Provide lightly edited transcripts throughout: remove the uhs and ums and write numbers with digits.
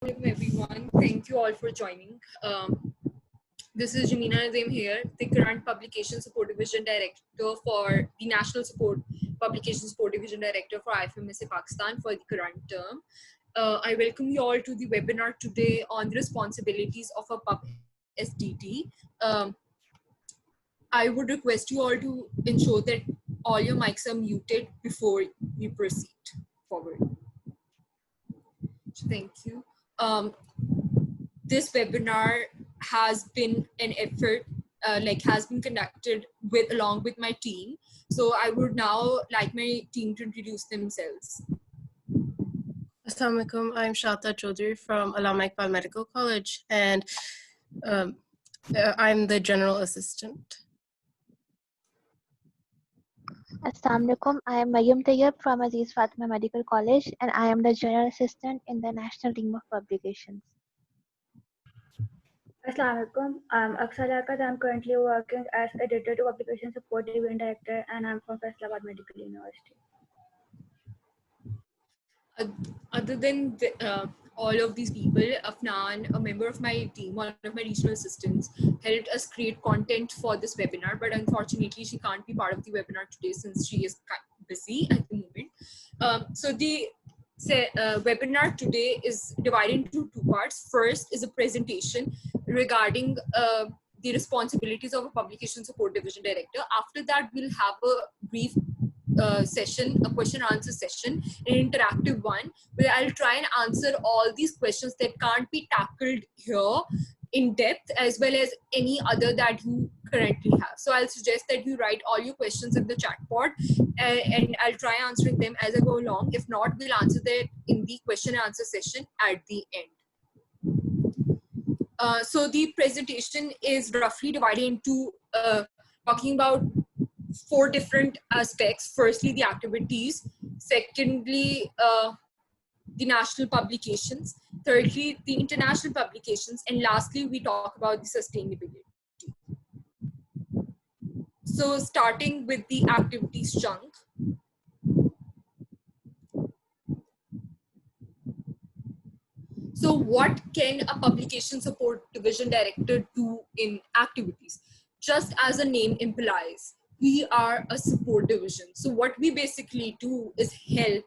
Everyone. Thank you all for joining. This is Jamina Nazim here, the current Publication Support Division Director for the National Publication Support Division Director for IFMSA Pakistan for the current term. I welcome you all to the webinar today on the responsibilities of a PubSDD. I would request you all to ensure that all your mics are muted before you proceed forward. Thank you. This webinar has been an effort, has been conducted along with my team. So I would now like my team to introduce themselves. Assalamu alaikum. I'm Shata Chaudhary from Allama Iqbal Medical College, and I'm the general assistant. Assalamu alaikum. I am Mayum Tayyab from Aziz Fatima Medical College, and I am the general assistant in the National Team of Publications. Assalamu alaikum. I'm Akshay Lakat. I'm currently working as editor to Publication Support Division Director, and I'm from Faisalabad Medical University. Other than all of these people, Afnan, a member of my team, one of my regional assistants, helped us create content for this webinar, but unfortunately she can't be part of the webinar today since she is busy at the moment. So the webinar today is divided into two parts. First is a presentation regarding the responsibilities of a Publication Support Division Director. After that, we'll have a brief session, a question and answer session, an interactive one, where I'll try and answer all these questions that can't be tackled here in depth, as well as any other that you currently have. So I'll suggest that you write all your questions in the chat pod, and I'll try answering them as I go along. If not, we'll answer that in the question and answer session at the end. So the presentation is roughly divided into talking about 4 different aspects. Firstly, the activities. Secondly, the national publications. Thirdly, the international publications. And lastly, we talk about the sustainability. So starting with the activities chunk. So what can a Publication Support Division Director do in activities? Just as the name implies, we are a support division. So what we basically do is help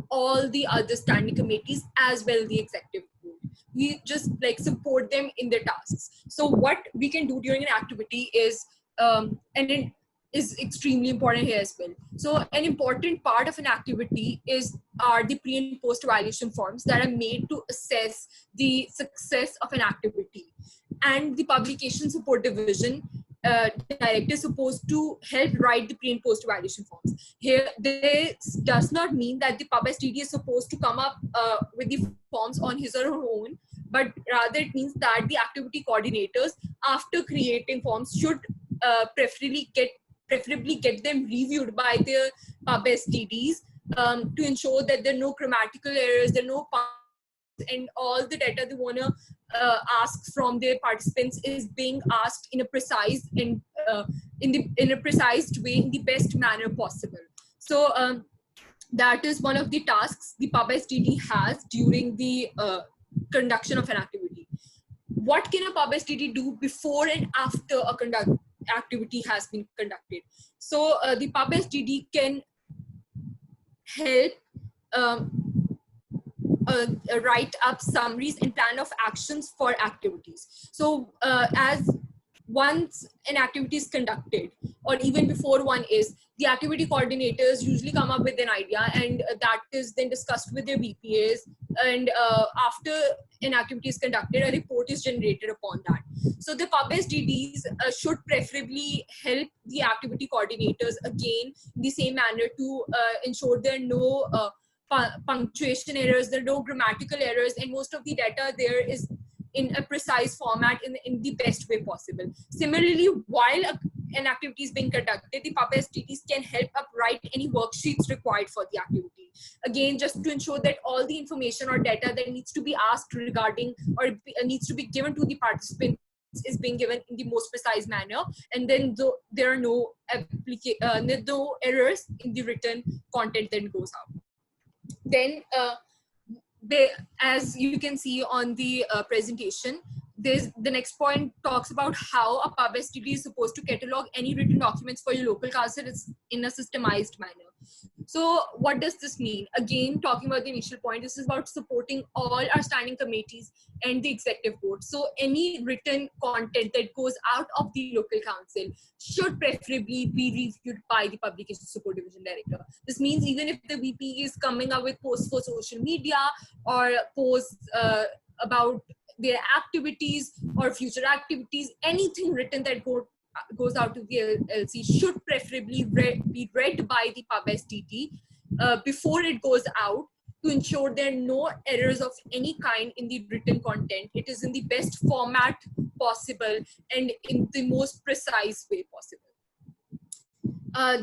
all the other standing committees as well the executive board. We just support them in their tasks. So what we can do during an activity is, and it is extremely important here as well. So an important part of an activity are the pre and post evaluation forms that are made to assess the success of an activity. And the Publication Support Division director is supposed to help write the pre and post evaluation forms. Here, this does not mean that the PubSDD is supposed to come up with the forms on his or her own, but rather it means that the activity coordinators, after creating forms, should preferably get them reviewed by their PubSDDs to ensure that there are no grammatical errors, there are no and all the data they want to ask from their participants is being asked in a precise and in a precise way, in the best manner possible. So that is one of the tasks the PubSDD has during the conduction of an activity. What can a PubSDD do before and after a activity has been conducted? So the PubSDD can help write up summaries and plan of actions for activities. So as once an activity is conducted, or even before one is, the activity coordinators usually come up with an idea, and that is then discussed with their BPAs. And after an activity is conducted, a report is generated upon that. So the PubSDDs should preferably help the activity coordinators again in the same manner to ensure there are no punctuation errors, there are no grammatical errors, and most of the data there is in a precise format in the best way possible. Similarly, while an activity is being conducted, the PubSDDs can help write any worksheets required for the activity. Again, just to ensure that all the information or data that needs to be asked regarding or needs to be given to the participants is being given in the most precise manner, and then there are no errors in the written content that goes out. Then as you can see on the presentation, the next point talks about how a PubSDD is supposed to catalog any written documents for your local council in a systemized manner. So what does this mean? Again, talking about the initial point, this is about supporting all our standing committees and the executive board. So any written content that goes out of the local council should preferably be reviewed by the publication support division director. This means even if the VP is coming up with posts for social media or posts about their activities or future activities, anything written that goes out to the LC should preferably be read by the PubSDD before it goes out, to ensure there are no errors of any kind in the written content. It is in the best format possible and in the most precise way possible.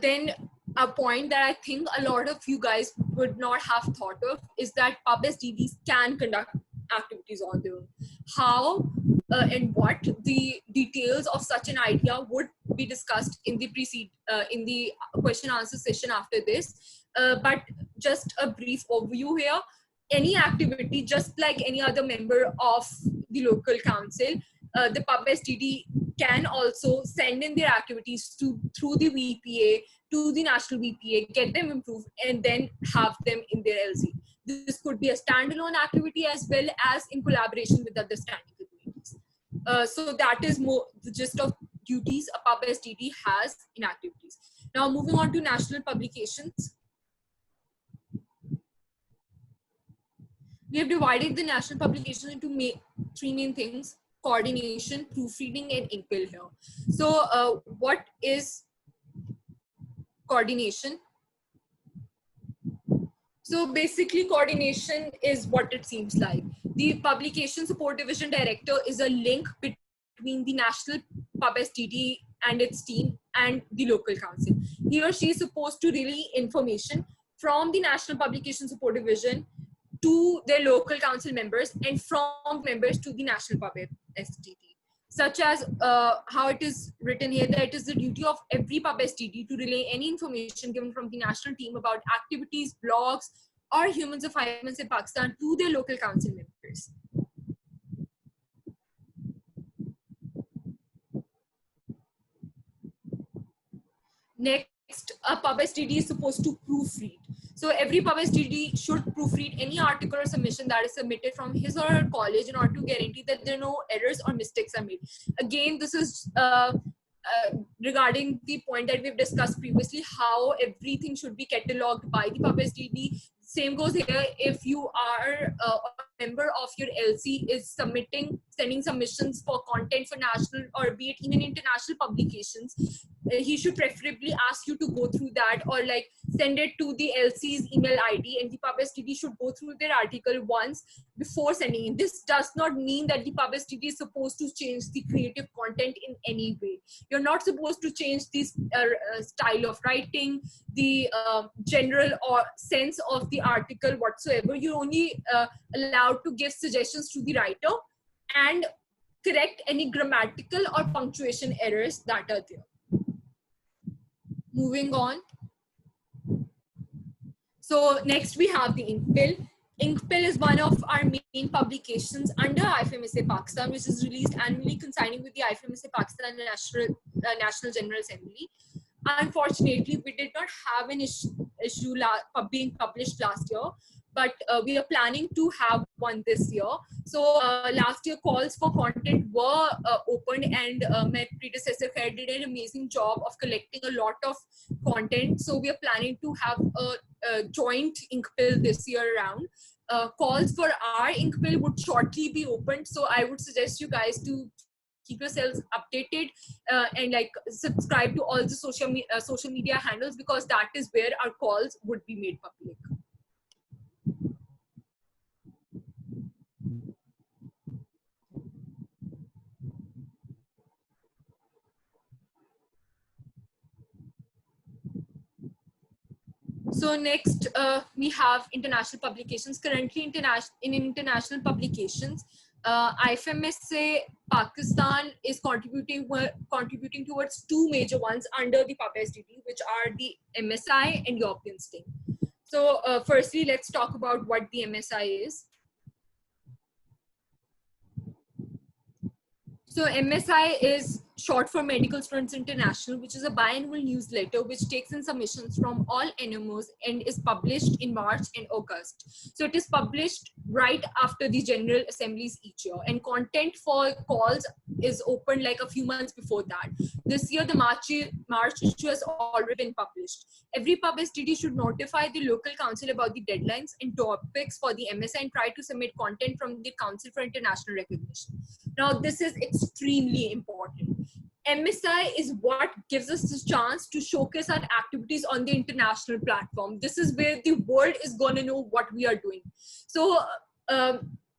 Then a point that I think a lot of you guys would not have thought of is that PubSDDs can conduct activities on their own. How and what the details of such an idea would be discussed in the in the question answer session after this. But just a brief overview here. Any activity, just like any other member of the local council, the PubSDD can also send in their activities through the VPA to the national VPA, get them improved, and then have them in their LC. This could be a standalone activity as well as in collaboration with other standing committees. So that is more the gist of duties a PubSDD has in activities. Now moving on to national publications. We have divided the national publications into three main things: coordination, proofreading, and inkbill here. So what is coordination? So basically coordination is what it seems like. The publication support division director is a link between the national PubSDD and its team and the local council. He or she is supposed to relay information from the national publication support division to their local council members and from members to the national PubSDD. Such as how it is written here, that it is the duty of every PubSDD to relay any information given from the national team about activities, blogs, or humans of IFMS in Pakistan to their local council members. Next, a PubSDD is supposed to proofread. So every PubSDD should proofread any article or submission that is submitted from his or her college in order to guarantee that there are no errors or mistakes are made. Again, this is regarding the point that we've discussed previously, how everything should be cataloged by the PubSDD. Same goes here. If you are a member of your LC is sending submissions for content for national or be it even international publications, he should preferably ask you to go through that or like send it to the LC's email ID, and the PubSDD should go through their article once before sending in. This does not mean that the PubSDD is supposed to change the creative content in any way. You're not supposed to change this style of writing, the general or sense of the article whatsoever. You're only allowed to give suggestions to the writer and correct any grammatical or punctuation errors that are there. Moving on. So next we have the Inkbill. Inkbill is one of our main publications under IFMSA Pakistan, which is released annually coinciding with the IFMSA Pakistan National General Assembly. Unfortunately, we did not have an issue being published last year, but we are planning to have one this year. So last year calls for content were opened, and my predecessor did an amazing job of collecting a lot of content. So we are planning to have a joint Inkbill this year around. Calls for our Inkbill would shortly be opened. So I would suggest you guys to keep yourselves updated and like subscribe to all the social media handles, because that is where our calls would be made public. So next we have international publications. Currently in international publications, IFMSA Pakistan is contributing towards two major ones under the PubSDD, which are the MSI and European Sting. So firstly, let's talk about what the MSI is. So MSI is short for Medical Students International, which is a biannual newsletter which takes in submissions from all NMOs and is published in March and August. So it is published right after the General Assemblies each year, and content for calls is open like a few months before that. This year, the March issue has already been published. Every PubSDD should notify the local council about the deadlines and topics for the MSI and try to submit content from the Council for International Recognition. Now, this is extremely important. MSI is what gives us the chance to showcase our activities on the international platform. This is where the world is going to know what we are doing. So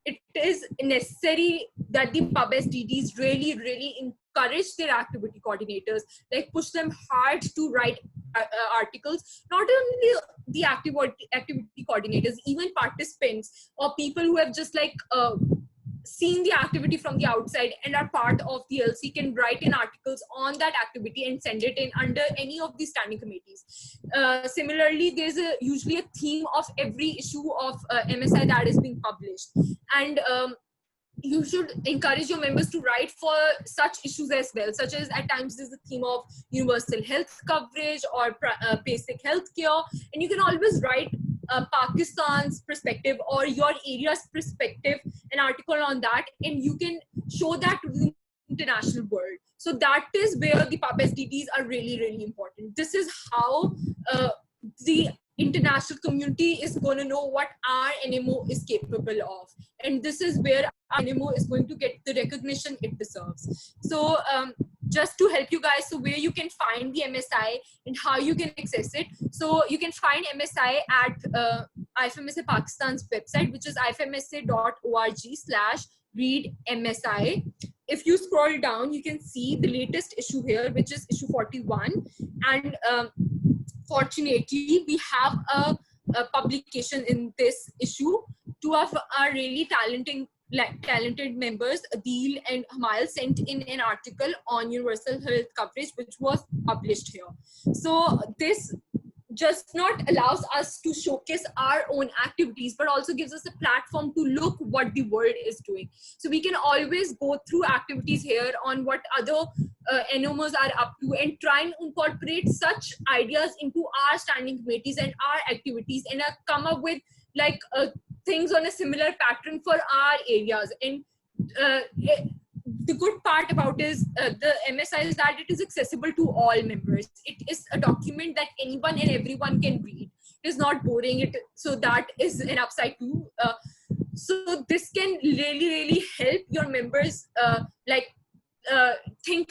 it is necessary that the PubSDDs really encourage their activity coordinators, like push them hard to write articles. Not only the activity coordinators, even participants or people who have just like seen the activity from the outside and are part of the LC can write in articles on that activity and send it in under any of the standing committees. Similarly, there's usually a theme of every issue of MSI that is being published, and you should encourage your members to write for such issues as well, such as at times there's a theme of universal health coverage or basic health care, and you can always write Pakistan's perspective or your area's perspective, an article on that, and you can show that to the international world. So that is where the PubSDDs are really important. This is how the international community is going to know what our NMO is capable of, and this is where our NMO is going to get the recognition it deserves. So just to help you guys, so where you can find the MSI and how you can access it. So you can find MSI at IFMSA Pakistan's website, which is ifmsa.org/readmsi. If you scroll down, you can see the latest issue here, which is issue 41. And fortunately, we have a publication in this issue. Two of our really talented members, Adil and Hamal, sent in an article on universal health coverage, which was published here. So this just not allows us to showcase our own activities, but also gives us a platform to look what the world is doing. So we can always go through activities here on what other NMOs are up to and try and incorporate such ideas into our standing committees and our activities, and come up with like things on a similar pattern for our areas. And the good part about is the MSI is that it is accessible to all members. It is a document that anyone and everyone can read. It is not boring. So that is an upside too. So this can really help your members think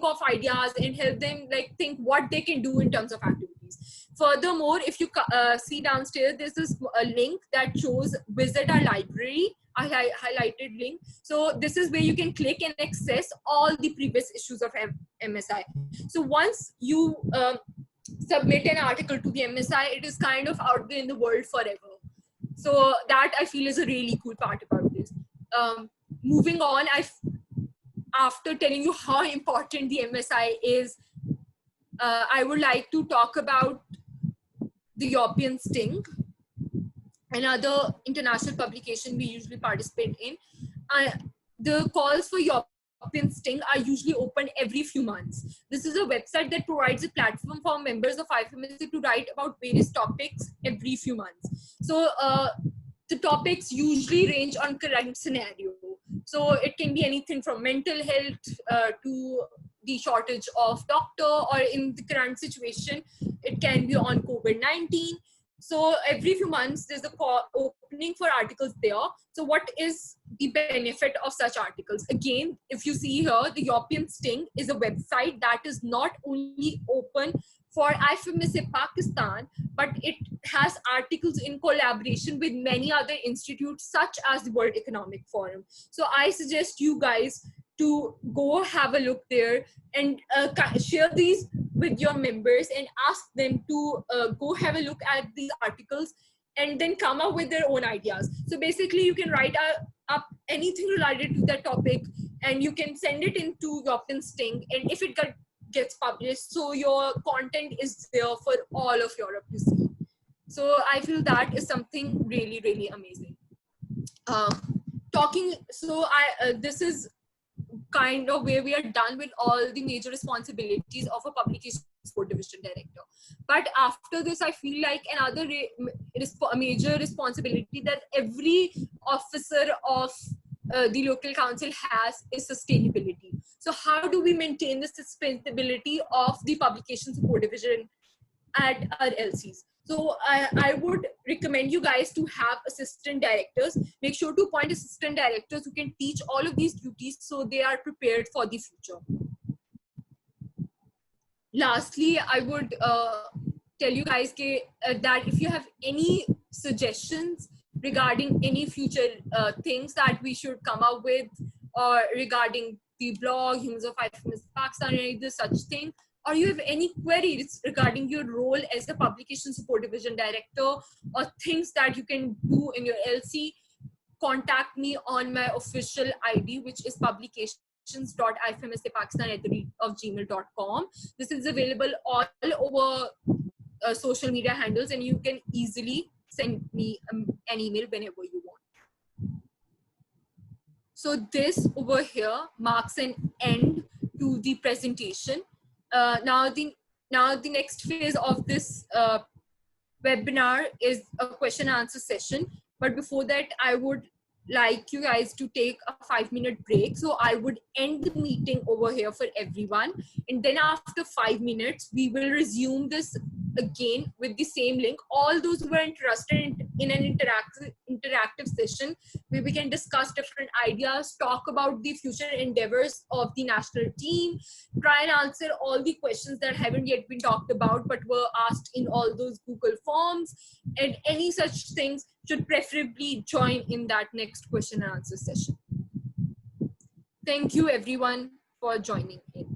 of ideas and help them like think what they can do in terms of activities. Furthermore, if you see downstairs, there's this link that shows visit our library, a highlighted link. So this is where you can click and access all the previous issues of MSI. So once you submit an article to the MSI, it is kind of out there in the world forever. So that I feel is a really cool part about this. Moving on, after telling you how important the MSI is, I would like to talk about the European Sting, another international publication we usually participate in. The calls for European Sting are usually open every few months. This is a website that provides a platform for members of IFMSA to write about various topics every few months. So the topics usually range on current scenario. So it can be anything from mental health to the shortage of doctor, or in the current situation, it can be on COVID-19. So every few months, there's a opening for articles there. So what is the benefit of such articles? Again, if you see here, the European Sting is a website that is not only open for IFMSA Pakistan, but it has articles in collaboration with many other institutes, such as the World Economic Forum. So I suggest you guys to go have a look there and share these with your members and ask them to go have a look at these articles and then come up with their own ideas. So basically you can write up anything related to that topic and you can send it into European Sting, and if it gets published, so your content is there for all of Europe to see. So I feel that is something really, really amazing. This is kind of where we are done with all the major responsibilities of a publication support division director. But after this, I feel like another major responsibility that every officer of the local council has is sustainability. So how do we maintain the sustainability of the publication support division at our LCs? So I would recommend you guys to have assistant directors. Make sure to appoint assistant directors who can teach all of these duties so they are prepared for the future. Lastly, I would tell you guys that if you have any suggestions regarding any future things that we should come up with, or regarding the blog, Humans of Pakistan, or any such thing, or you have any queries regarding your role as the publication support division director, or things that you can do in your LC, contact me on my official ID, which is publications.ifmsapakistan@gmail.com. This is available all over social media handles, and you can easily send me an email whenever you want. So this over here marks an end to the presentation. Now the next phase of this webinar is a question and answer session. But before that, I would like you guys to take a 5-minute break. So I would end the meeting over here for everyone. And then after 5 minutes, we will resume this again with the same link. All those who are interested in an interactive session where we can discuss different ideas, talk about the future endeavors of the national team, try and answer all the questions that haven't yet been talked about but were asked in all those Google forms, and any such things should preferably join in that next question and answer session. Thank you everyone for joining in.